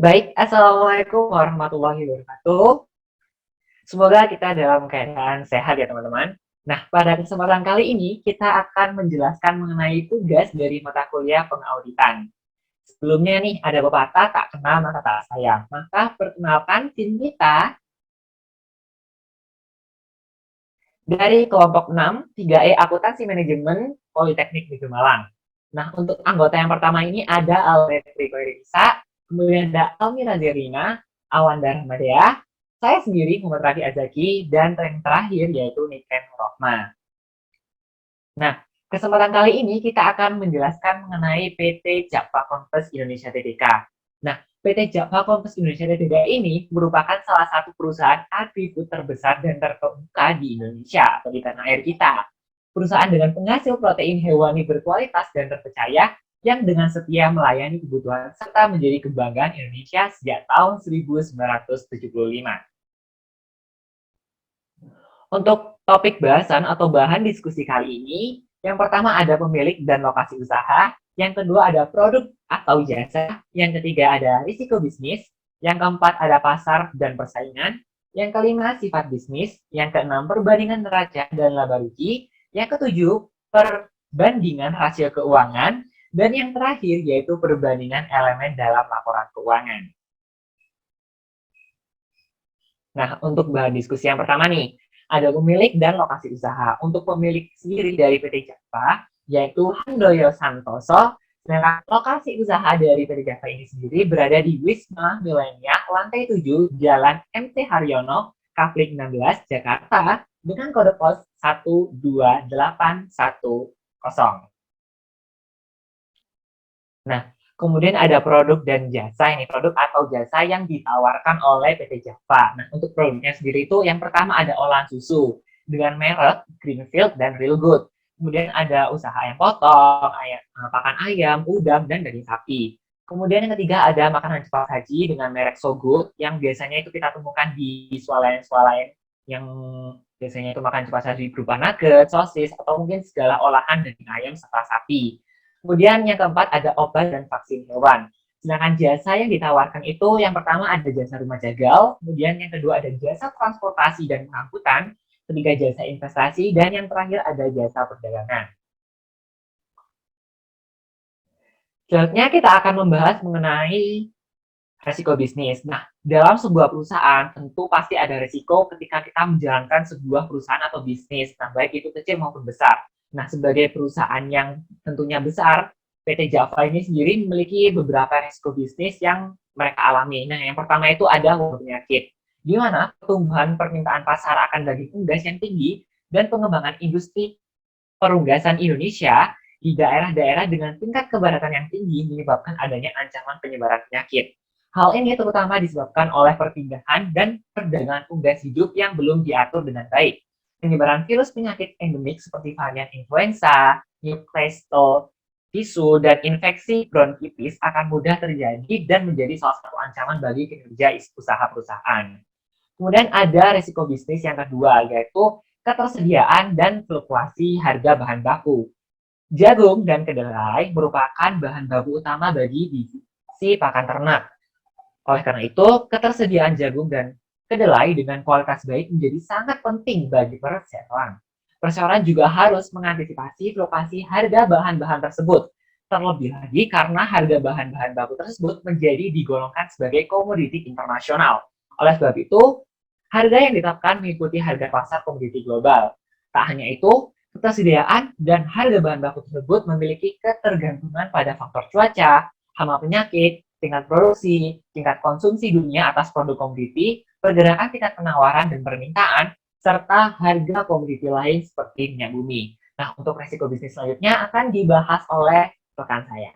Baik, Assalamualaikum warahmatullahi wabarakatuh. Semoga kita dalam keadaan sehat ya teman-teman. Nah, pada kesempatan kali ini kita akan menjelaskan mengenai tugas dari mata kuliah pengauditan. Sebelumnya nih, ada pepatah tak kenal maka tak sayang. Maka perkenalkan tim kita dari kelompok 6, 3E Akuntansi Manajemen Politeknik Negeri Malang. Nah, untuk anggota yang pertama ini ada Albert Riko Irisa, kemudian ada Almira Zerina, Awanda Rahmadea, saya sendiri Muhammad Rafi Azaki, dan yang terakhir yaitu Niken Rohma. Nah, kesempatan kali ini kita akan menjelaskan mengenai PT Jakva Konves Indonesia Tbk. Nah, PT Jakva Konves Indonesia Tbk ini merupakan salah satu perusahaan agri-food terbesar dan terkemuka di Indonesia atau di tanah air kita. Perusahaan dengan penghasil protein hewani berkualitas dan terpercaya yang dengan setia melayani kebutuhan serta menjadi kebanggaan Indonesia sejak tahun 1975. Untuk topik bahasan atau bahan diskusi kali ini, yang pertama ada pemilik dan lokasi usaha, yang kedua ada produk atau jasa, yang ketiga ada risiko bisnis, yang keempat ada pasar dan persaingan, yang kelima sifat bisnis, yang keenam perbandingan neraca dan laba rugi, yang ketujuh perbandingan hasil keuangan, dan yang terakhir yaitu perbandingan elemen dalam laporan keuangan. Nah, untuk bahan diskusi yang pertama nih, ada pemilik dan lokasi usaha. Untuk pemilik sendiri dari PT Jakva, yaitu Handoyo Santoso, sedangkan lokasi usaha dari PT Jakva ini sendiri berada di Wisma Milenia, lantai 7, Jalan MT Haryono, Kaplik 16, Jakarta, dengan kode pos 12810. Nah, kemudian ada produk dan jasa. Ini produk atau jasa yang ditawarkan oleh PT Jakva. Nah, untuk produknya sendiri itu yang pertama ada olahan susu dengan merek Greenfield dan Real Good. Kemudian ada usaha ayam potong, pakan ayam, udang, dan daging sapi. Kemudian yang ketiga ada makanan cepat saji dengan merek So Good yang biasanya itu kita temukan di swalayan-swalayan yang biasanya itu makan cepat saji berupa nugget, sosis, atau mungkin segala olahan daging ayam serta sapi. Kemudian yang keempat ada obat dan vaksin hewan. Sedangkan jasa yang ditawarkan itu yang pertama ada jasa rumah jagal, kemudian yang kedua ada jasa transportasi dan pengangkutan, ketiga jasa investasi, dan yang terakhir ada jasa perdagangan. Selanjutnya kita akan membahas mengenai resiko bisnis. Nah, dalam sebuah perusahaan tentu pasti ada resiko ketika kita menjalankan sebuah perusahaan atau bisnis, nah baik itu kecil maupun besar. Nah, sebagai perusahaan yang tentunya besar, PT Java ini sendiri memiliki beberapa resiko bisnis yang mereka alami. Nah, yang pertama itu ada wabah penyakit, di mana pertumbuhan permintaan pasar akan daging unggas yang tinggi dan pengembangan industri perunggasan Indonesia di daerah-daerah dengan tingkat kebaratan yang tinggi menyebabkan adanya ancaman penyebaran penyakit. Hal ini terutama disebabkan oleh perpindahan dan perdagangan unggas hidup yang belum diatur dengan baik. Penyebaran virus penyakit endemik seperti varian influenza, Newcastle, tisu, dan infeksi bronkitis akan mudah terjadi dan menjadi salah satu ancaman bagi kinerja usaha perusahaan. Kemudian ada risiko bisnis yang kedua, yaitu ketersediaan dan fluktuasi harga bahan baku. Jagung dan kedelai merupakan bahan baku utama bagi divisi pakan ternak. Oleh karena itu, ketersediaan jagung dan kedelai dengan kualitas baik menjadi sangat penting bagi perseroan. Perseroan juga harus mengantisipasi fluktuasi harga bahan-bahan tersebut. Terlebih lagi karena harga bahan-bahan baku tersebut menjadi digolongkan sebagai komoditi internasional. Oleh sebab itu, harga yang ditetapkan mengikuti harga pasar komoditi global. Tak hanya itu, ketersediaan dan harga bahan baku tersebut memiliki ketergantungan pada faktor cuaca, hama penyakit, tingkat produksi, tingkat konsumsi dunia atas produk komoditi, pergerakan tingkat penawaran dan permintaan, serta harga komoditi lain seperti minyak bumi. Nah, untuk resiko bisnis selanjutnya akan dibahas oleh rekan saya.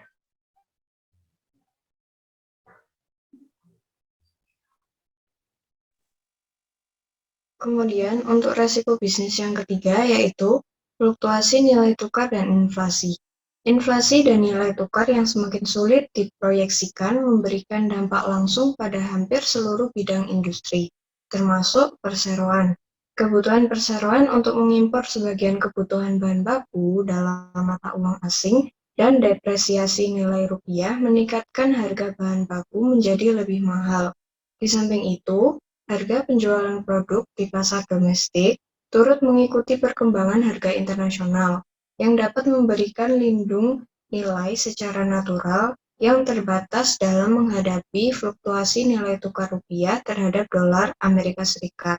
Kemudian untuk resiko bisnis yang ketiga yaitu fluktuasi nilai tukar dan inflasi. Inflasi dan nilai tukar yang semakin sulit diproyeksikan memberikan dampak langsung pada hampir seluruh bidang industri, termasuk perseroan. Kebutuhan perseroan untuk mengimpor sebagian kebutuhan bahan baku dalam mata uang asing dan depresiasi nilai rupiah meningkatkan harga bahan baku menjadi lebih mahal. Di samping itu, harga penjualan produk di pasar domestik turut mengikuti perkembangan harga internasional yang dapat memberikan lindung nilai secara natural yang terbatas dalam menghadapi fluktuasi nilai tukar rupiah terhadap dolar Amerika Serikat.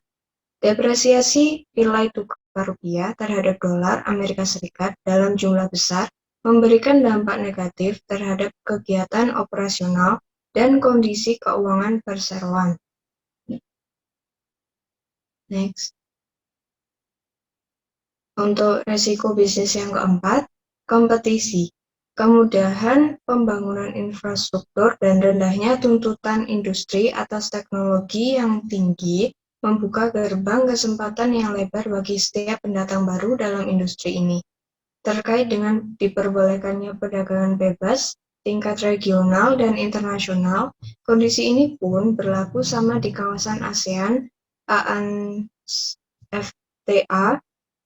Depresiasi nilai tukar rupiah terhadap dolar Amerika Serikat dalam jumlah besar memberikan dampak negatif terhadap kegiatan operasional dan kondisi keuangan perseroan. Next. Untuk resiko bisnis yang keempat, kompetisi. Kemudahan pembangunan infrastruktur dan rendahnya tuntutan industri atas teknologi yang tinggi membuka gerbang kesempatan yang lebar bagi setiap pendatang baru dalam industri ini. Terkait dengan diperbolehkannya perdagangan bebas tingkat regional dan internasional, kondisi ini pun berlaku sama di kawasan ASEAN, ANFTA,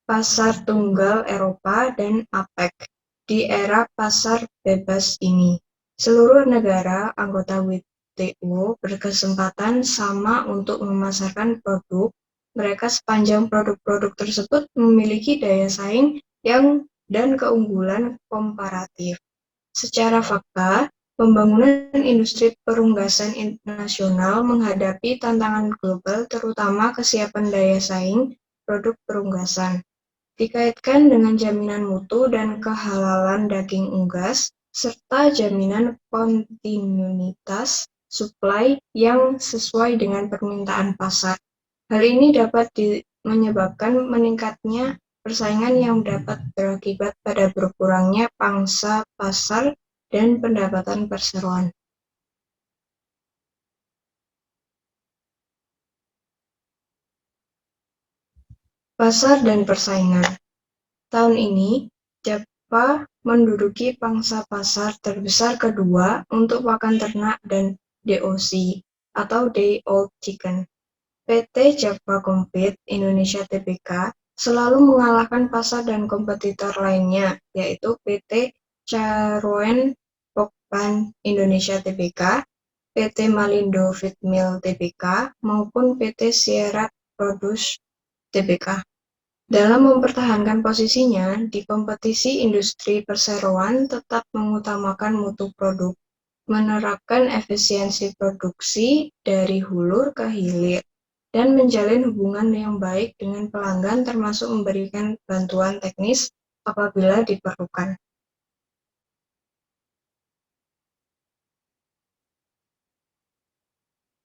Pasar Tunggal Eropa, dan APEC. Di era pasar bebas ini, seluruh negara anggota WTO berkesempatan sama untuk memasarkan produk mereka sepanjang produk-produk tersebut memiliki daya saing dan keunggulan komparatif. Secara fakta, pembangunan industri perunggasan nasional menghadapi tantangan global terutama kesiapan daya saing produk perunggasan. Dikaitkan dengan jaminan mutu dan kehalalan daging unggas, serta jaminan kontinuitas suplai yang sesuai dengan permintaan pasar. Hal ini dapat menyebabkan meningkatnya persaingan yang dapat berakibat pada berkurangnya pangsa pasar dan pendapatan perseroan. Pasar dan persaingan. Tahun ini, Java menduduki pangsa pasar terbesar kedua untuk pakan ternak dan DOC atau Day Old Chicken. PT Java Compete Indonesia Tbk selalu mengalahkan pasar dan kompetitor lainnya, yaitu PT Caroen Pokpan Indonesia Tbk, PT Malindo Feedmill Tbk, maupun PT Sierra Produce Tbk. Dalam mempertahankan posisinya di kompetisi, industri perseroan tetap mengutamakan mutu produk, menerapkan efisiensi produksi dari hulu ke hilir, dan menjalin hubungan yang baik dengan pelanggan termasuk memberikan bantuan teknis apabila diperlukan.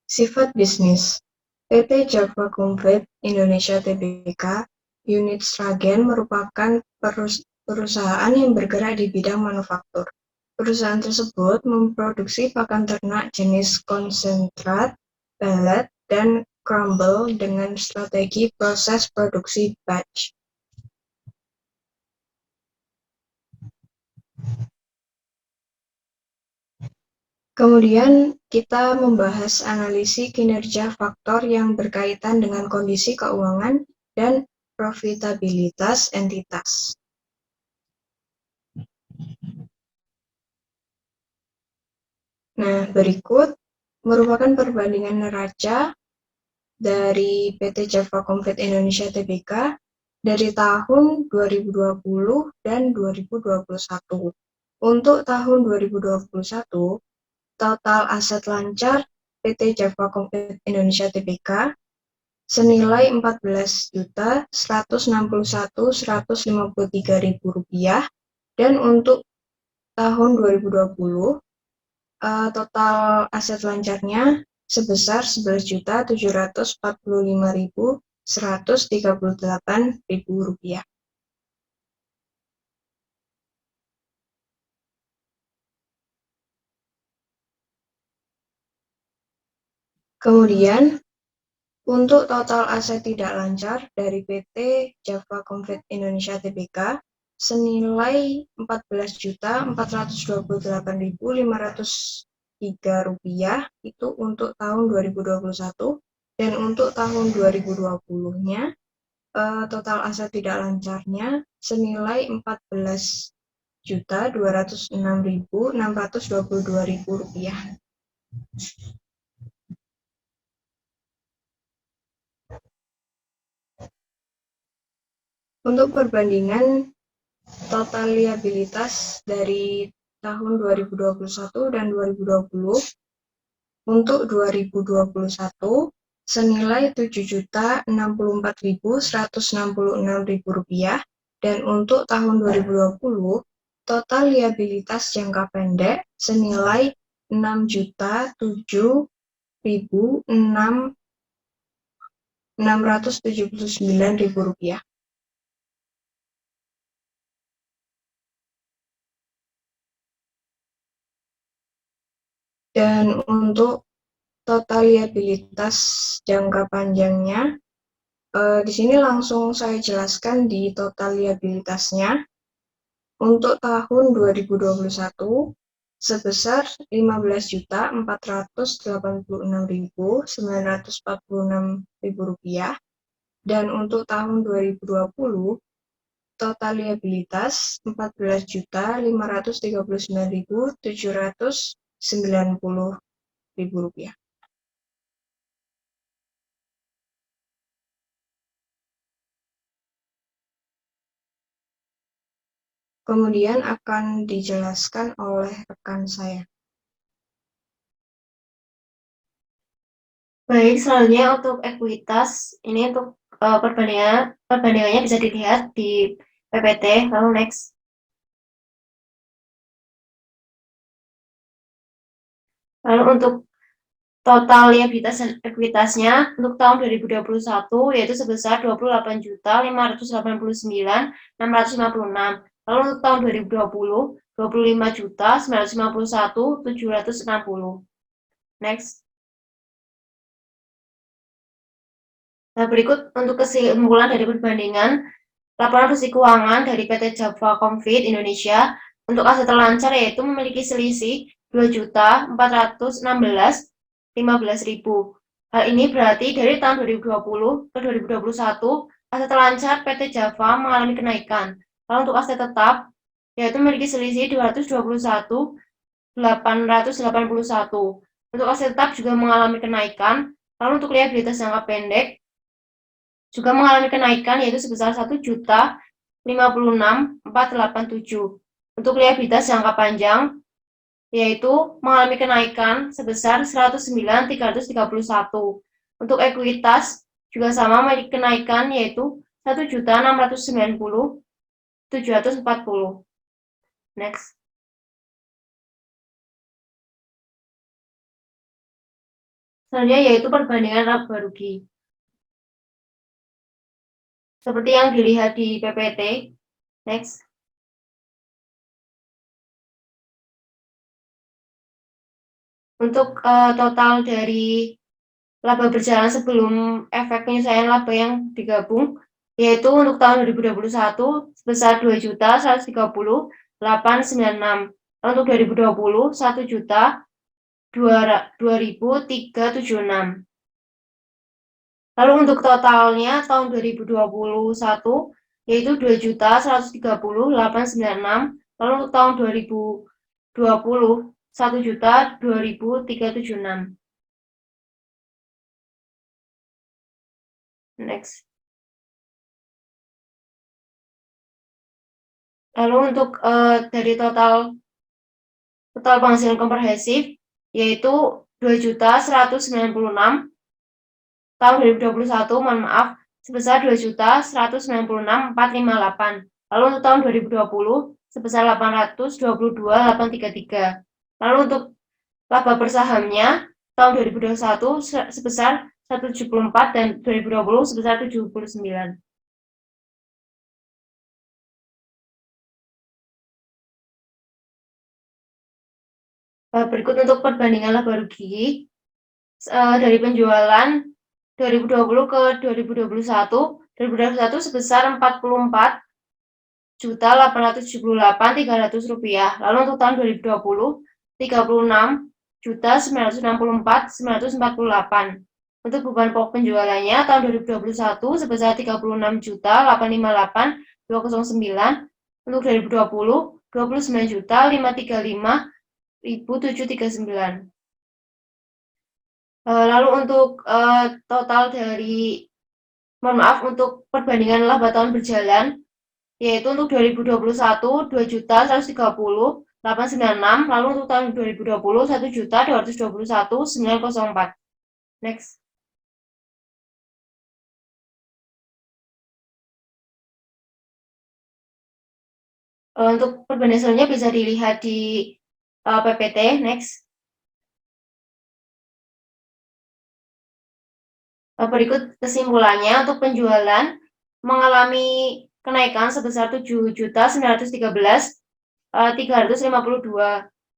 Sifat bisnis. PT Java Compete Indonesia Tbk, unit Sragen merupakan perusahaan yang bergerak di bidang manufaktur. Perusahaan tersebut memproduksi pakan ternak jenis konsentrat, pellet, dan crumble dengan strategi proses produksi batch. Kemudian kita membahas analisis kinerja faktor yang berkaitan dengan kondisi keuangan dan profitabilitas entitas. Nah, berikut merupakan perbandingan neraca dari PT Java Compete Indonesia Tbk dari tahun 2020 dan 2021. Untuk tahun 2021, total aset lancar PT Java Compete Indonesia Tbk senilai Rp14.161.153.000 dan untuk tahun 2020 total aset lancarnya sebesar Rp11.745.138.000. Kemudian, untuk total aset tidak lancar dari PT Java Compete Indonesia Tbk senilai Rp14.428.503 itu untuk tahun 2021, dan untuk tahun 2020-nya total aset tidak lancarnya senilai Rp4.206.622.000. Untuk perbandingan total liabilitas dari tahun 2021 dan 2020, untuk 2021 senilai Rp7.064.166.000 dan untuk tahun 2020 total liabilitas jangka pendek senilai Rp6.007.679.000. Dan untuk total liabilitas jangka panjangnya, di sini langsung saya jelaskan di total liabilitasnya. Untuk tahun 2021 sebesar Rp15.486.946.000 dan untuk tahun 2020 total liabilitas Rp14.539.790.000. Kemudian akan dijelaskan oleh rekan saya. Baik, selanjutnya untuk ekuitas, ini untuk perbandingannya bisa dilihat di PPT, lalu next. Lalu untuk total liabilitas dan ekuitasnya untuk tahun 2021 yaitu sebesar Rp28.589.656. Lalu untuk tahun 2020 Rp25.951.760. Next. Nah, berikut untuk kesimpulan dari perbandingan laporan bersih keuangan dari PT Java Confit Indonesia untuk aset terlancar yaitu memiliki selisih Rp2.416.015.000. Hal ini berarti dari tahun 2020 ke 2021 aset terlancar PT Java mengalami kenaikan. Lalu untuk aset tetap yaitu memiliki selisih Rp221.881. Untuk aset tetap juga mengalami kenaikan. Lalu untuk liabilitas jangka pendek juga mengalami kenaikan yaitu sebesar Rp1.056.487. Untuk liabilitas jangka panjang yaitu mengalami kenaikan sebesar Rp109.331. Untuk ekuitas juga sama memiliki kenaikan yaitu Rp1.690.740. Next. Selanjutnya yaitu perbandingan laba rugi. Seperti yang dilihat di PPT. Next. Untuk total dari laba berjalan sebelum efek penyesuaian laba yang digabung, yaitu untuk tahun 2021 sebesar Rp2.130.896. Lalu untuk 2020 Rp1.202.376. Lalu untuk totalnya tahun 2021 yaitu Rp2.130.896. Lalu untuk tahun 2020 Rp1.002.376. Next. Lalu untuk dari total penghasilan komprehensif yaitu Rp2.196 tahun 2021, mohon maaf, sebesar Rp2.196.458. Lalu untuk tahun 2020 sebesar Rp822.833. Lalu untuk laba per sahamnya tahun 2021 sebesar 174 dan 2020 sebesar 79. Berikut untuk perbandingan laba rugi dari penjualan 2020 ke 2021. 2021 sebesar Rp44.878.300. Lalu untuk tahun 2020 Rp36.964.948. Untuk beban pokok penjualannya tahun 2021 sebesar Rp36.858.209. Untuk 2020 29.535.739. Lalu untuk total dari, mohon maaf, untuk perbandingan laba tahun berjalan, yaitu untuk 2021 2.130.896, lalu untuk tahun 2020 1.221.904. Next. Untuk perbandingan selanjutnya bisa dilihat di PPT. Next. Berikut kesimpulannya, untuk penjualan mengalami kenaikan sebesar 7.913.352.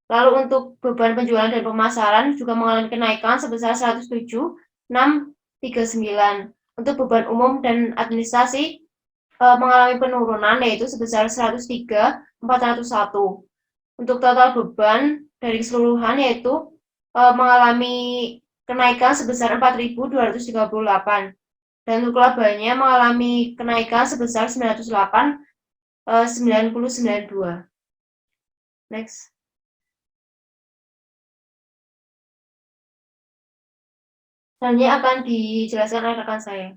Lalu untuk beban penjualan dan pemasaran juga mengalami kenaikan sebesar 107.639. Untuk beban umum dan administrasi mengalami penurunan, yaitu sebesar 103.401. Untuk total beban dari keseluruhan yaitu mengalami kenaikan sebesar 4.238. Dan untuk labanya mengalami kenaikan sebesar 908.992. Next. Selanjutnya akan dijelaskan oleh rekan saya.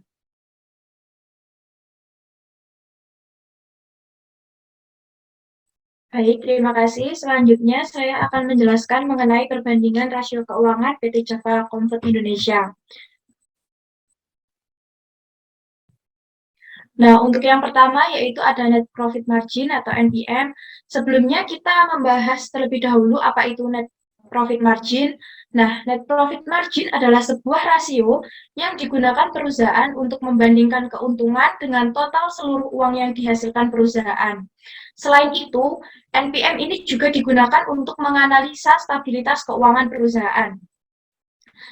Baik, terima kasih. Selanjutnya saya akan menjelaskan mengenai perbandingan rasio keuangan PT Java Comfort Indonesia. Nah, untuk yang pertama yaitu ada net profit margin atau NPM. Sebelumnya kita membahas terlebih dahulu apa itu net profit margin. Nah, net profit margin adalah sebuah rasio yang digunakan perusahaan untuk membandingkan keuntungan dengan total seluruh uang yang dihasilkan perusahaan. Selain itu, NPM ini juga digunakan untuk menganalisa stabilitas keuangan perusahaan.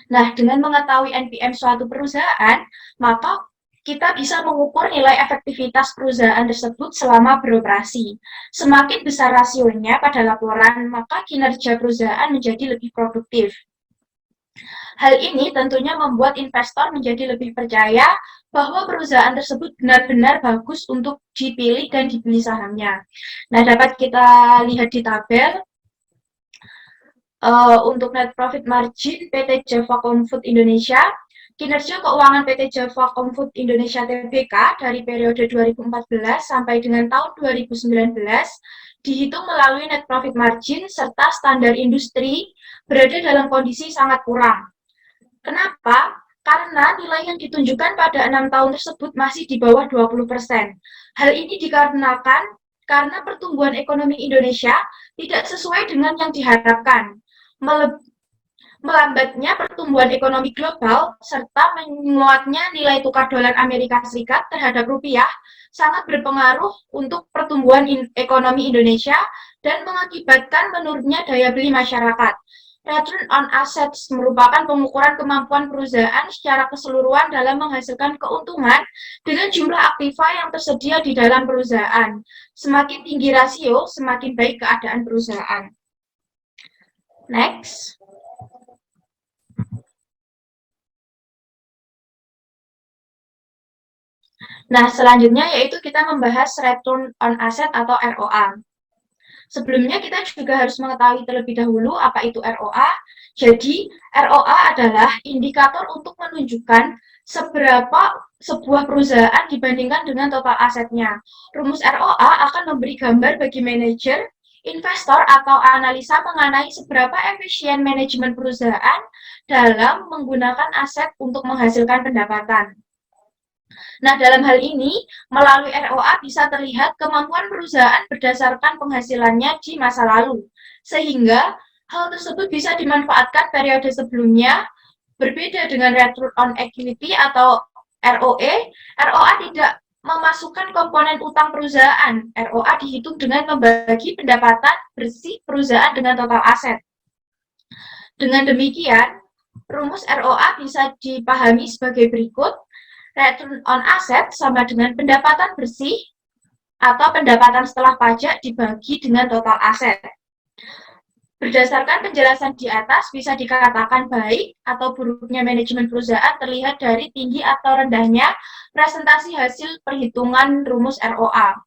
Nah, dengan mengetahui NPM suatu perusahaan, maka kita bisa mengukur nilai efektivitas perusahaan tersebut selama beroperasi. Semakin besar rasionya pada laporan, maka kinerja perusahaan menjadi lebih produktif. Hal ini tentunya membuat investor menjadi lebih percaya bahwa perusahaan tersebut benar-benar bagus untuk dipilih dan dibeli sahamnya. Nah, dapat kita lihat di tabel. Untuk net profit margin PT Java Comfort Indonesia, kinerja keuangan PT Java Comfort Indonesia Tbk dari periode 2014 sampai dengan tahun 2019 dihitung melalui net profit margin serta standar industri berada dalam kondisi sangat kurang. Kenapa? Karena nilai yang ditunjukkan pada 6 tahun tersebut masih di bawah 20%. Hal ini dikarenakan karena pertumbuhan ekonomi Indonesia tidak sesuai dengan yang diharapkan. Melambatnya pertumbuhan ekonomi global serta menguatnya nilai tukar dolar Amerika Serikat terhadap rupiah sangat berpengaruh untuk pertumbuhan ekonomi Indonesia dan mengakibatkan menurunnya daya beli masyarakat. Return on assets merupakan pengukuran kemampuan perusahaan secara keseluruhan dalam menghasilkan keuntungan dengan jumlah aktiva yang tersedia di dalam perusahaan. Semakin tinggi rasio, semakin baik keadaan perusahaan. Next. Nah, selanjutnya yaitu kita membahas return on asset atau ROA. Sebelumnya kita juga harus mengetahui terlebih dahulu apa itu ROA. Jadi, ROA adalah indikator untuk menunjukkan seberapa sebuah perusahaan dibandingkan dengan total asetnya. Rumus ROA akan memberi gambar bagi manajer, investor, atau analisa mengenai seberapa efisien manajemen perusahaan dalam menggunakan aset untuk menghasilkan pendapatan. Nah, dalam hal ini, melalui ROA bisa terlihat kemampuan perusahaan berdasarkan penghasilannya di masa lalu, sehingga hal tersebut bisa dimanfaatkan periode sebelumnya. Berbeda dengan return on equity atau ROE, ROA tidak memasukkan komponen utang perusahaan. ROA dihitung dengan membagi pendapatan bersih perusahaan dengan total aset. Dengan demikian, rumus ROA bisa dipahami sebagai berikut. Return on asset sama dengan pendapatan bersih atau pendapatan setelah pajak dibagi dengan total aset. Berdasarkan penjelasan di atas, bisa dikatakan baik atau buruknya manajemen perusahaan terlihat dari tinggi atau rendahnya presentasi hasil perhitungan rumus ROA.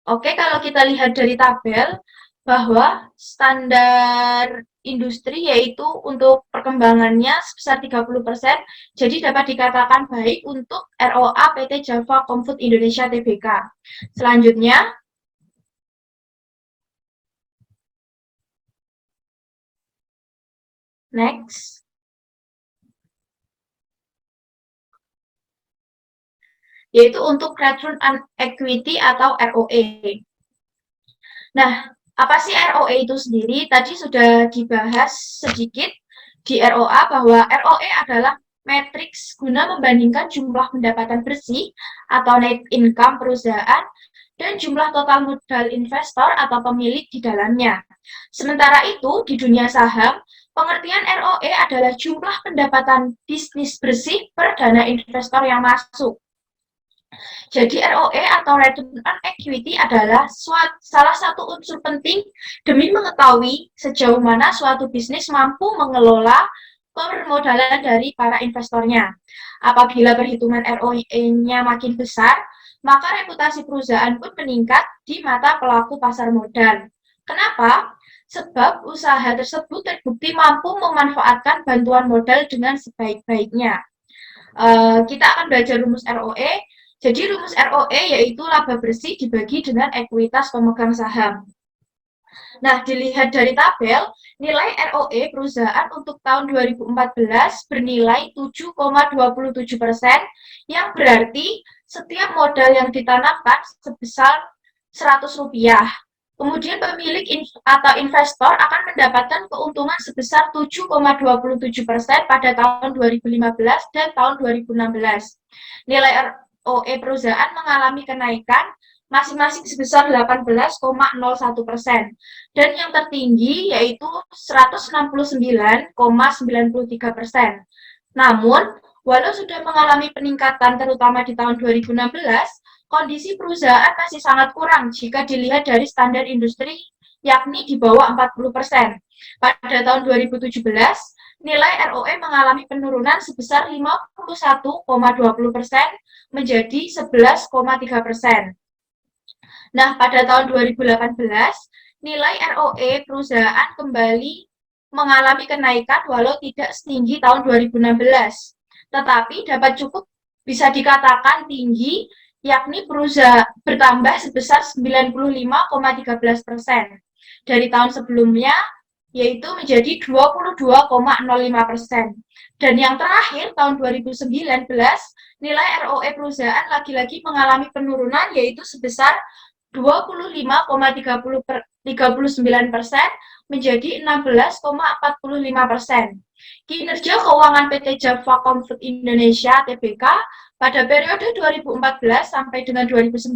Oke, kalau kita lihat dari tabel bahwa standar industri yaitu untuk perkembangannya sebesar 30%, jadi dapat dikatakan baik untuk ROA PT Java Comfood Indonesia Tbk. Selanjutnya, next. Yaitu untuk Return on Equity atau ROE. Nah, apa sih ROE itu sendiri? Tadi sudah dibahas sedikit di ROA bahwa ROE adalah matriks guna membandingkan jumlah pendapatan bersih atau net income perusahaan dan jumlah total modal investor atau pemilik di dalamnya. Sementara itu, di dunia saham, pengertian ROE adalah jumlah pendapatan bisnis bersih per dana investor yang masuk. Jadi ROE atau Return on Equity adalah salah satu unsur penting demi mengetahui sejauh mana suatu bisnis mampu mengelola permodalan dari para investornya. Apabila perhitungan ROE-nya makin besar, maka reputasi perusahaan pun meningkat di mata pelaku pasar modal. Kenapa? Sebab usaha tersebut terbukti mampu memanfaatkan bantuan modal dengan sebaik-baiknya. Kita akan belajar rumus ROE. Jadi rumus ROE yaitu laba bersih dibagi dengan ekuitas pemegang saham. Nah, dilihat dari tabel, nilai ROE perusahaan untuk tahun 2014 bernilai 7,27%, yang berarti setiap modal yang ditanamkan sebesar Rp100. Kemudian pemilik atau investor akan mendapatkan keuntungan sebesar 7,27% pada tahun 2015 dan tahun 2016. Nilai ROE perusahaan mengalami kenaikan masing-masing sebesar 18,01%. Dan yang tertinggi yaitu 169,93%. Namun, walau sudah mengalami peningkatan terutama di tahun 2016, kondisi perusahaan masih sangat kurang jika dilihat dari standar industri, yakni di bawah 40%. Pada tahun 2017, nilai ROE mengalami penurunan sebesar 51,20% menjadi 11,3%. Nah, pada tahun 2018, nilai ROE perusahaan kembali mengalami kenaikan walau tidak setinggi tahun 2016. Tetapi dapat cukup bisa dikatakan tinggi, yakni perusahaan bertambah sebesar 95,13% dari tahun sebelumnya, yaitu menjadi 22,05%. Dan yang terakhir, tahun 2019, nilai ROE perusahaan lagi-lagi mengalami penurunan, yaitu sebesar 25,39% menjadi 16,45%. Kinerja keuangan PT Java Comfood Indonesia Tbk pada periode 2014 sampai dengan 2019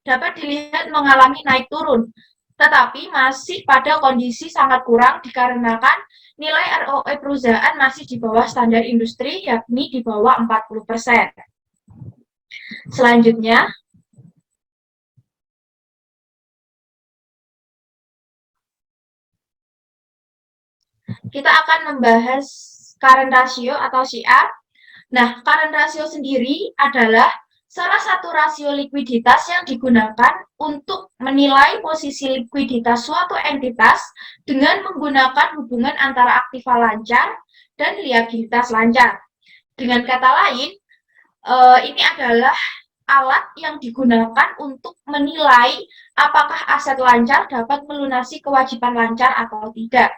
dapat dilihat mengalami naik turun, tetapi masih pada kondisi sangat kurang dikarenakan nilai ROE perusahaan masih di bawah standar industri, yakni di bawah 40%. Selanjutnya, kita akan membahas current ratio atau CR. Nah, current ratio sendiri adalah salah satu rasio likuiditas yang digunakan untuk menilai posisi likuiditas suatu entitas dengan menggunakan hubungan antara aktiva lancar dan liabilitas lancar. Dengan kata lain, ini adalah alat yang digunakan untuk menilai apakah aset lancar dapat melunasi kewajiban lancar atau tidak.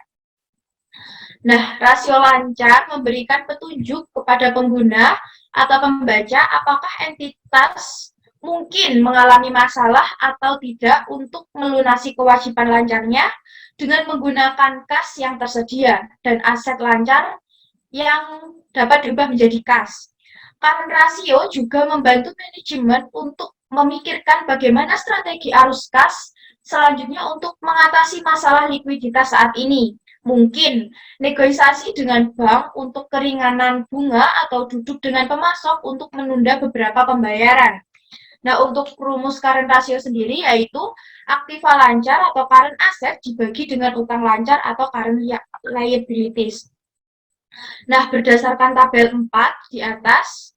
Nah, rasio lancar memberikan petunjuk kepada pengguna atau pembaca apakah entitas mungkin mengalami masalah atau tidak untuk melunasi kewajiban lancarnya dengan menggunakan kas yang tersedia dan aset lancar yang dapat diubah menjadi kas. Current ratio juga membantu manajemen untuk memikirkan bagaimana strategi arus kas selanjutnya untuk mengatasi masalah likuiditas saat ini. Mungkin negosiasi dengan bank untuk keringanan bunga atau duduk dengan pemasok untuk menunda beberapa pembayaran. Nah, untuk rumus current ratio sendiri yaitu aktiva lancar atau current asset dibagi dengan utang lancar atau current liabilities. Nah, berdasarkan tabel 4 di atas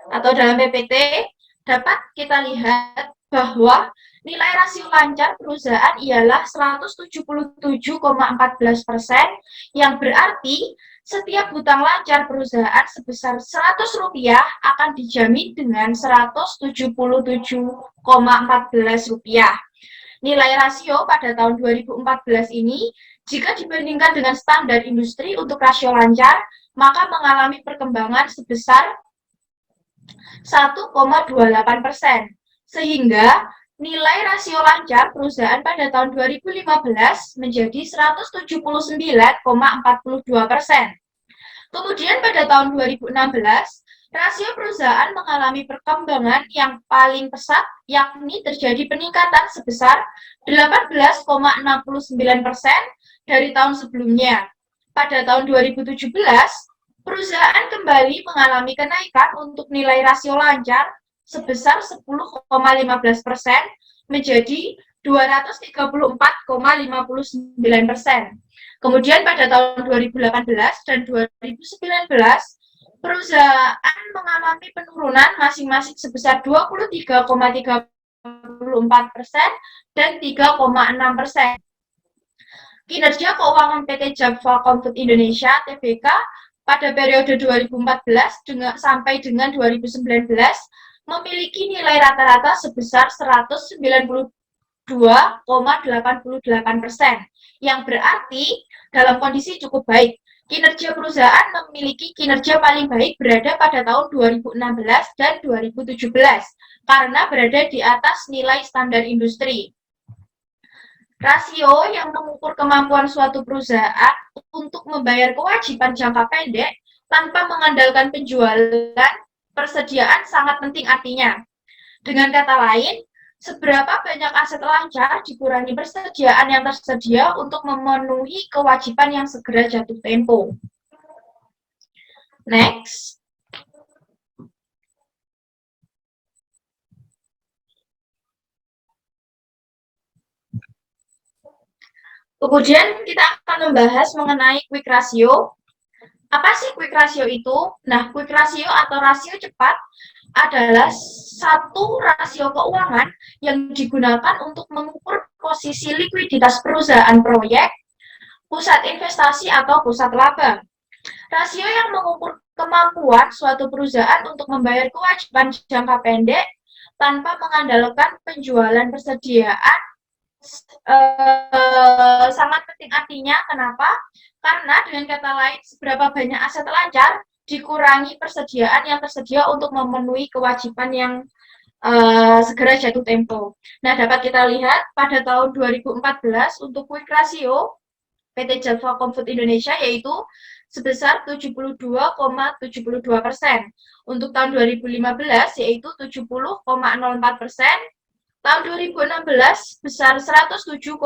atau dalam PPT, dapat kita lihat bahwa nilai rasio lancar perusahaan ialah 177,14%, yang berarti setiap hutang lancar perusahaan sebesar Rp100 akan dijamin dengan Rp177,14. Nilai rasio pada tahun 2014 ini, jika dibandingkan dengan standar industri untuk rasio lancar, maka mengalami perkembangan sebesar 1,28%. Sehingga nilai rasio lancar perusahaan pada tahun 2015 menjadi 179,42%. Kemudian pada tahun 2016, rasio perusahaan mengalami perkembangan yang paling pesat, yakni terjadi peningkatan sebesar 18,69% dari tahun sebelumnya. Pada tahun 2017, perusahaan kembali mengalami kenaikan untuk nilai rasio lancar sebesar 10,15% menjadi 234,59%. Kemudian pada tahun 2018 dan 2019, perusahaan mengalami penurunan masing-masing sebesar 23,34% dan 3,6%. Kinerja keuangan PT Java Comfort Indonesia (Tbk) pada periode 2014 sampai dengan 2019 memiliki nilai rata-rata sebesar 192,88%, yang berarti dalam kondisi cukup baik. Kinerja perusahaan memiliki kinerja paling baik berada pada tahun 2016 dan 2017 karena berada di atas nilai standar industri. Rasio yang mengukur kemampuan suatu perusahaan untuk membayar kewajiban jangka pendek tanpa mengandalkan penjualan persediaan sangat penting artinya. Dengan kata lain, seberapa banyak aset lancar dikurangi persediaan yang tersedia untuk memenuhi kewajiban yang segera jatuh tempo. Next. Kemudian kita akan membahas mengenai quick ratio. Apa sih quick ratio itu? Nah, quick ratio atau rasio cepat adalah satu rasio keuangan yang digunakan untuk mengukur posisi likuiditas perusahaan proyek, pusat investasi atau pusat laba. Rasio yang mengukur kemampuan suatu perusahaan untuk membayar kewajiban jangka pendek tanpa mengandalkan penjualan persediaan sangat penting artinya. Kenapa? Karena dengan kata lain, seberapa banyak aset lancar dikurangi persediaan yang tersedia untuk memenuhi kewajiban yang segera jatuh tempo. Nah, dapat kita lihat pada tahun 2014 untuk quick ratio PT Java Comfort Indonesia yaitu sebesar 72,72%. Untuk tahun 2015 yaitu 70,04%. Tahun 2016 sebesar 107,07%.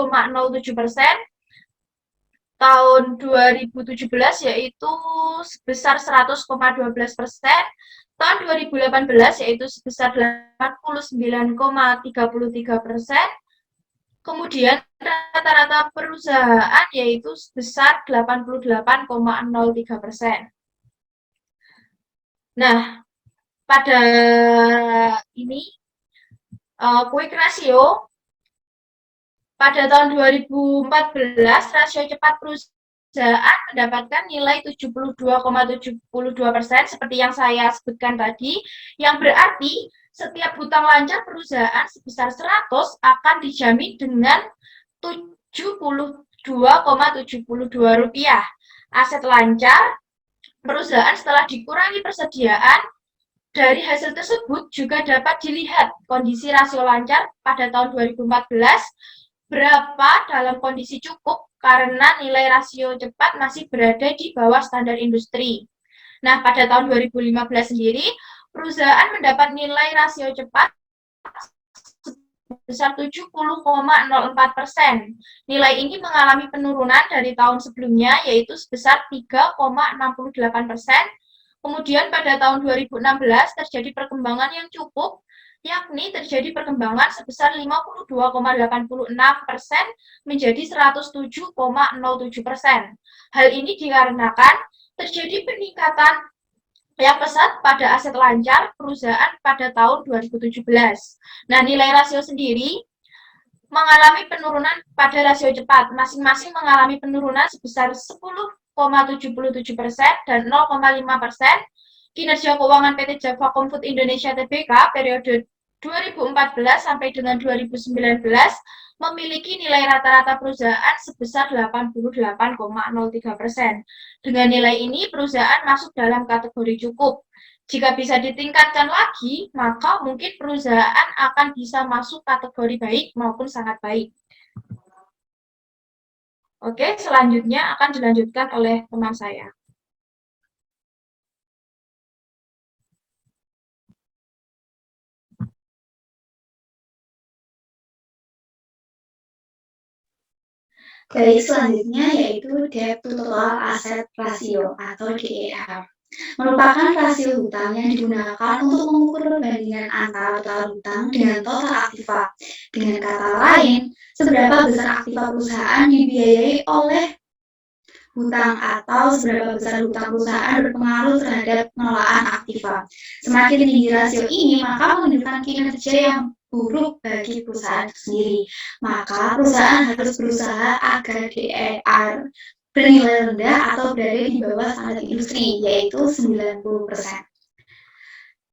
Tahun 2017 yaitu sebesar 100,12%. Tahun 2018 yaitu sebesar 89,33%. Kemudian rata-rata perusahaan yaitu sebesar 88,03%. Nah, pada ini quick ratio pada tahun 2014 rasio cepat perusahaan mendapatkan nilai 72,72% seperti yang saya sebutkan tadi, yang berarti setiap hutang lancar perusahaan sebesar 100 akan dijamin dengan Rp72,72. Aset lancar perusahaan setelah dikurangi persediaan. Dari hasil tersebut juga dapat dilihat kondisi rasio lancar pada tahun 2014 berapa dalam kondisi cukup karena nilai rasio cepat masih berada di bawah standar industri. Nah, pada tahun 2015 sendiri, perusahaan mendapat nilai rasio cepat sebesar 70,04%. Nilai ini mengalami penurunan dari tahun sebelumnya, yaitu sebesar 3,68%. Kemudian pada tahun 2016 terjadi perkembangan yang cukup, yakni terjadi perkembangan sebesar 52,86% menjadi 107,07%. Hal ini dikarenakan terjadi peningkatan yang pesat pada aset lancar perusahaan pada tahun 2017. Nah, nilai rasio sendiri mengalami penurunan pada rasio cepat, masing-masing mengalami penurunan sebesar 10,77% dan 0,5%. Kinerja keuangan PT Java Comfood Indonesia Tbk periode 2014 sampai dengan 2019 memiliki nilai rata-rata perusahaan sebesar 88,03%. Dengan nilai ini, perusahaan masuk dalam kategori cukup. Jika bisa ditingkatkan lagi, maka mungkin perusahaan akan bisa masuk kategori baik maupun sangat baik. Oke, selanjutnya akan dilanjutkan oleh teman saya. Baik, selanjutnya yaitu Debt to Total Asset Ratio atau DER. Merupakan rasio hutang yang digunakan untuk mengukur perbandingan antara total hutang dengan total aktiva. Dengan kata lain, seberapa besar aktiva perusahaan dibiayai oleh hutang atau seberapa besar hutang perusahaan berpengaruh terhadap pengelolaan aktiva. Semakin tinggi rasio ini, maka menunjukkan kinerja yang buruk bagi perusahaan itu sendiri. Maka perusahaan harus berusaha agar DER bernilai rendah atau berada di bawah standar industri, yaitu 90%.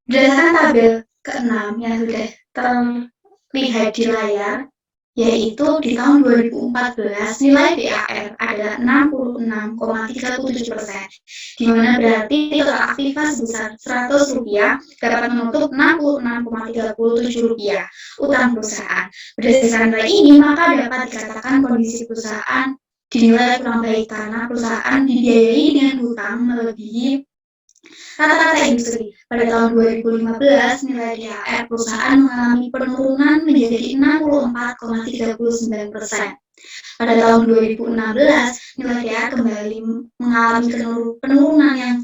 Berdasarkan tabel ke-6 yang sudah terlihat di layar, yaitu di tahun 2014 nilai DAR adalah 66,37%, di mana berarti total aktiva sebesar Rp100 dapat menutup Rp66,37 utang perusahaan. Berdasarkan nilai ini, maka dapat dikatakan kondisi perusahaan dinilai kurang baik karena perusahaan dibiayai dengan hutang melebihi rata-rata industri. Pada tahun 2015, nilai DAR perusahaan mengalami penurunan menjadi 64,39%. Pada tahun 2016, nilai DAR kembali mengalami penurunan yang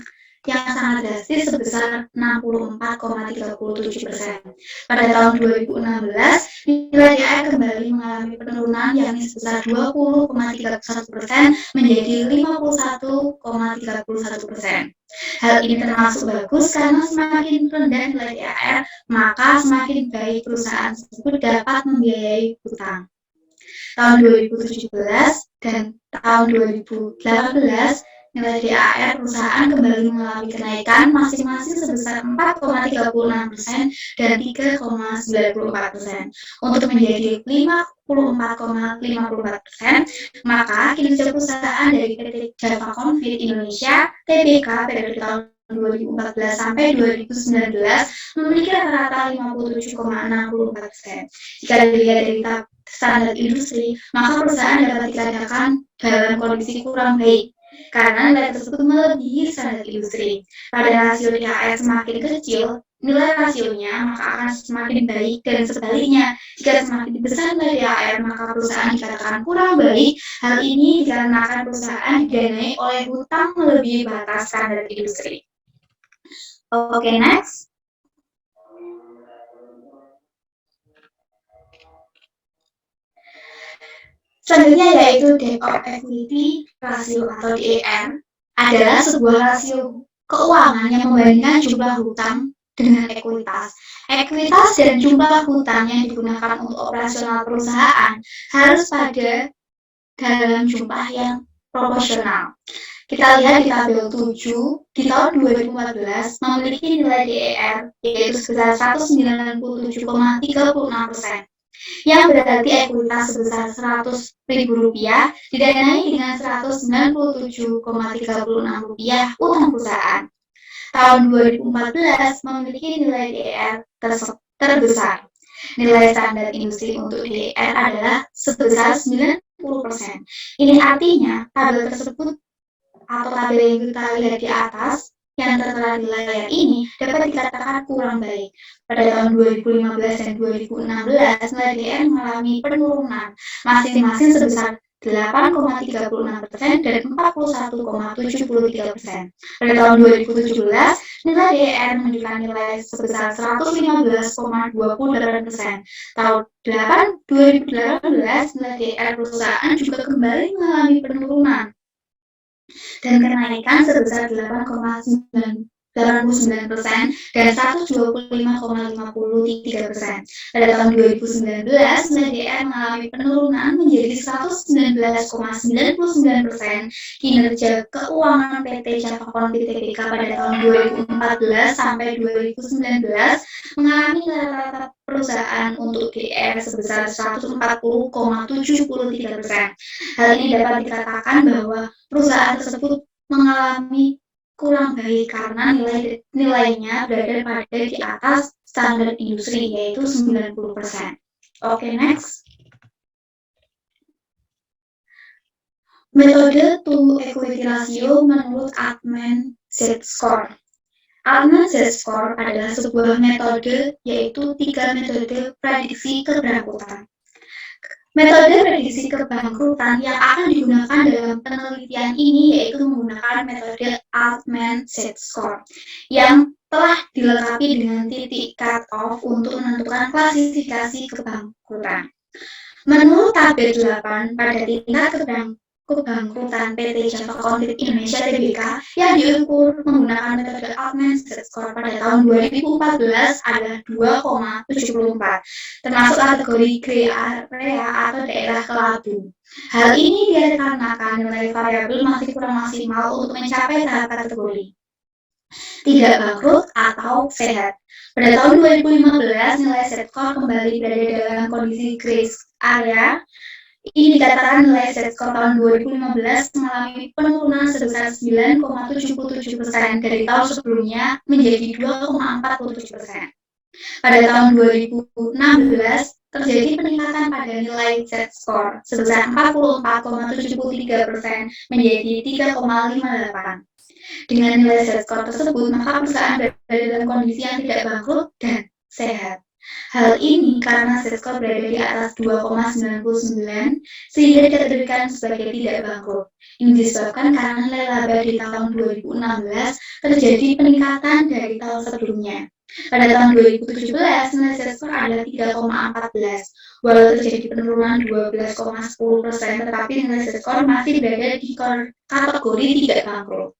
sangat drastis sebesar 64,37%. Pada tahun 2016, nilai DAR kembali mengalami penurunan yakni sebesar 20,31% menjadi 51,31%. Hal ini termasuk bagus karena semakin rendah nilai DAR, maka semakin baik perusahaan tersebut dapat membiayai hutang. Tahun 2017 dan tahun 2018, nilai DAR perusahaan kembali mengalami kenaikan masing-masing sebesar 4,36% dan 3,94%. Untuk menjadi 54,54%, maka kinerja perusahaan dari PT Java Comfood Indonesia Tbk periode tahun 2014 sampai 2019 memiliki rata-rata 57,64%. Jika dilihat dari standar industri, maka perusahaan dapat dikatakan dalam kondisi kurang baik karena nilai tersebut melebihi standar industri. Pada rasio DAR semakin kecil, nilai rasionya maka akan semakin baik, dan sebaliknya, jika semakin besar nilai DAR maka perusahaan dikatakan kurang baik. Hal ini dikarenakan perusahaan didanai oleh hutang melebihi batas standar industri. Oke, next. Selanjutnya yaitu Debt of Equity Ratio atau DER adalah sebuah rasio keuangan yang membandingkan jumlah hutang dengan ekuitas. Ekuitas dan jumlah hutang yang digunakan untuk operasional perusahaan harus pada dalam jumlah yang proporsional. Kita lihat di tabel 7, di tahun 2014 memiliki nilai DER yaitu sebesar 197,36%. Yang berarti ekuitas sebesar Rp100.000 didanai dengan Rp197,36 utang perusahaan. Tahun 2014 memiliki nilai DER terbesar. Nilai standar industri untuk DER adalah sebesar 90%. Ini artinya tabel tersebut atau tabel yang kita lihat di atas yang tertera di layar ini dapat dikatakan kurang baik. Pada tahun 2015 dan 2016, nilai DER mengalami penurunan masing-masing sebesar 8,36% dan 41,73%. Pada tahun 2017, nilai DER menunjukkan nilai sebesar 115,28%. Tahun 2018, nilai DER perusahaan juga kembali mengalami penurunan dan kenaikan sebesar 8,19% 89% dan 125,53%. Pada tahun 2019, nilai DR mengalami penurunan menjadi 119,99%. Kinerja keuangan PT Java Konfit Tbk pada tahun 2014 sampai 2019 mengalami rata-rata perusahaan untuk DR sebesar 140,73%. Hal ini dapat dikatakan bahwa perusahaan tersebut mengalami kurang baik karena nilainya berada pada di atas standar industri, yaitu 90%. Oke, next. Metode to equity ratio menurut Altman Z-score. Altman Z-score adalah sebuah metode, yaitu 3 metode prediksi keberangkutan. Metode prediksi kebangkrutan yang akan digunakan dalam penelitian ini yaitu menggunakan metode Altman Z-score yang telah dilengkapi dengan titik cut-off untuk menentukan klasifikasi kebangkrutan. Menurut tabel 8 pada tingkat kebangkrutan PT Java Konfit Indonesia Tbk yang diukur menggunakan metode Altman Z-score pada tahun 2014 adalah 2,74, termasuk kategori gray area atau daerah kelabu. Hal ini dikarenakan nilai variabel masih kurang maksimal untuk mencapai tahap kategori tidak bangkrut atau sehat. Pada tahun 2015, nilai Z-score kembali berada dalam kondisi gray area. Ini dikatakan nilai Z-score tahun 2015 mengalami penurunan sebesar 9,77% dari tahun sebelumnya menjadi 2,47%. Pada tahun 2016, terjadi peningkatan pada nilai Z-score sebesar 44,73% menjadi 3,58. Dengan nilai Z-score tersebut, maka perusahaan berada dalam kondisi yang tidak bangkrut dan sehat. Hal ini karena Z-score berada di atas 2,99 sehingga dikategorikan sebagai tidak bangkrut. Ini disebabkan karena nilai laba di tahun 2016 terjadi peningkatan dari tahun sebelumnya. Pada tahun 2017, nilai Z-score adalah 3,14. Walau terjadi penurunan 12,10%, tetapi nilai Z-score masih berada di kategori tidak bangkrut.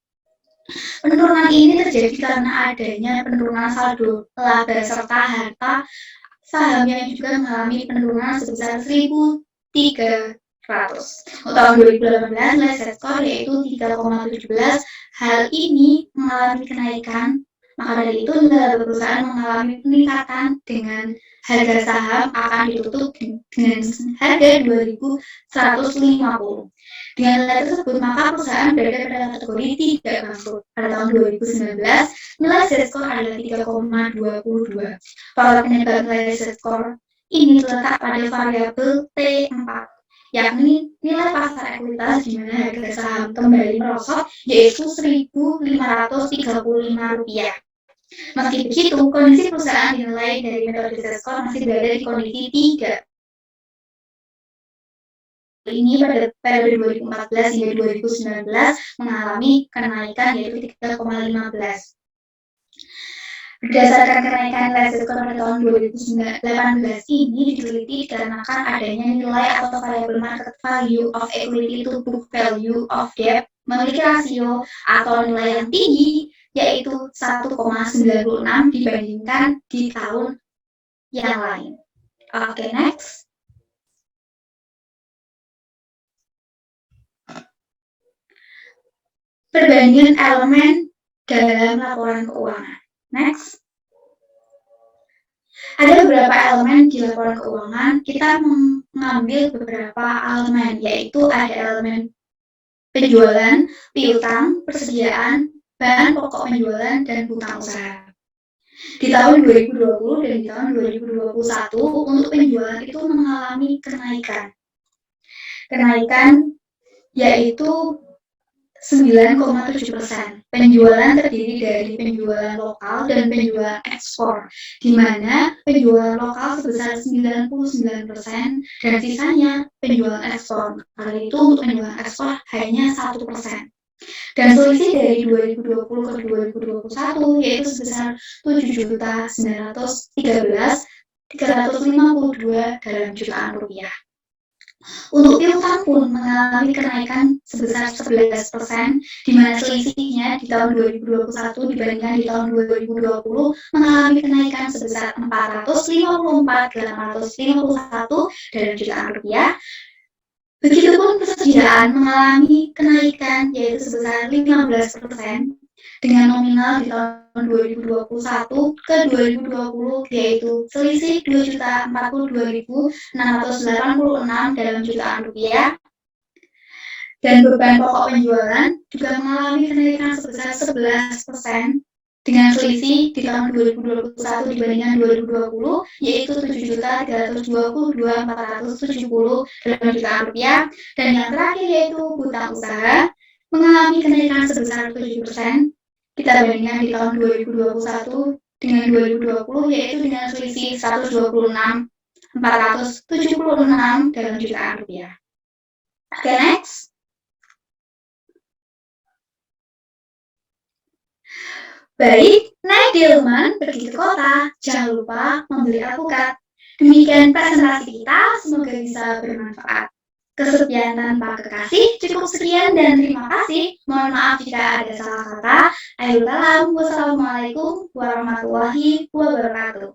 Penurunan ini terjadi karena adanya penurunan saldo laba serta harta saham yang juga mengalami penurunan sebesar 1.300. Untuk tahun 2018, nilai Z-score yaitu 3,17. Hal ini mengalami kenaikan, maka dari itu nilai perusahaan mengalami peningkatan dengan harga saham akan ditutup dengan harga 2.150. Dengan nilai tersebut, maka perusahaan berada pada kategori tidak bangkrut. Pada tahun 2019, nilai Z-score adalah 3,22. Faktor penyebab nilai Z-score ini terletak pada variabel T4, yakni nilai pasar ekuitas di mana harga saham kembali merosot, yaitu Rp1.535. Meski begitu, kondisi perusahaan dinilai dari metode Z-score masih berada di kondisi 3. Ini pada periode 2014 hingga 2019 mengalami kenaikan yaitu 3,15. Berdasarkan kenaikan nilai Z-score pada tahun 2018 ini diteliti dikarenakan adanya nilai atau variabel market value of equity to book value of debt memiliki rasio atau nilai yang tinggi yaitu 1,96 dibandingkan di tahun yang lain. Oke, next. Perbandingan elemen dalam laporan keuangan. Next. Ada beberapa elemen di laporan keuangan. Kita mengambil beberapa elemen, yaitu ada elemen penjualan, piutang, persediaan, bahan pokok penjualan, dan hutang usaha. Di tahun 2020 dan di tahun 2021, untuk penjualan itu mengalami kenaikan. Kenaikan yaitu 9,7%. Penjualan terdiri dari penjualan lokal dan penjualan ekspor, di mana penjualan lokal sebesar 99% dan sisanya penjualan ekspor. Kali itu untuk penjualan ekspor hanya 1%. Dan selisih dari 2020 ke 2021 yaitu sebesar 7.913.352 dalam jutaan rupiah. Untuk piutang pun mengalami kenaikan sebesar 11%, di mana selisihnya di tahun 2021 dibandingkan di tahun 2020 mengalami kenaikan sebesar 454.851 dalam jutaan rupiah. Begitupun persediaan mengalami kenaikan yaitu sebesar 15% dengan nominal di tahun 2021 ke 2020 yaitu selisih 2.042.686 dalam jutaan rupiah. Dan beban pokok penjualan juga mengalami kenaikan sebesar 11% dengan selisih di tahun 2021 dibandingkan 2020 yaitu 7.322.470 dalam jutaan rupiah. Dan yang terakhir yaitu hutang usaha mengalami kenaikan sebesar 7% kita bandingkan di tahun 2021 dengan 2020 yaitu dengan selisih 126.476 dalam jutaan rupiah. Oke, next. Baik, naik delman pergi ke kota, jangan lupa membeli alpukat. Demikian presentasi kita, semoga bisa bermanfaat. Kesekian tanpa kekasih, cukup sekian dan terima kasih. Mohon maaf jika ada salah kata. Wassalamualaikum warahmatullahi wabarakatuh.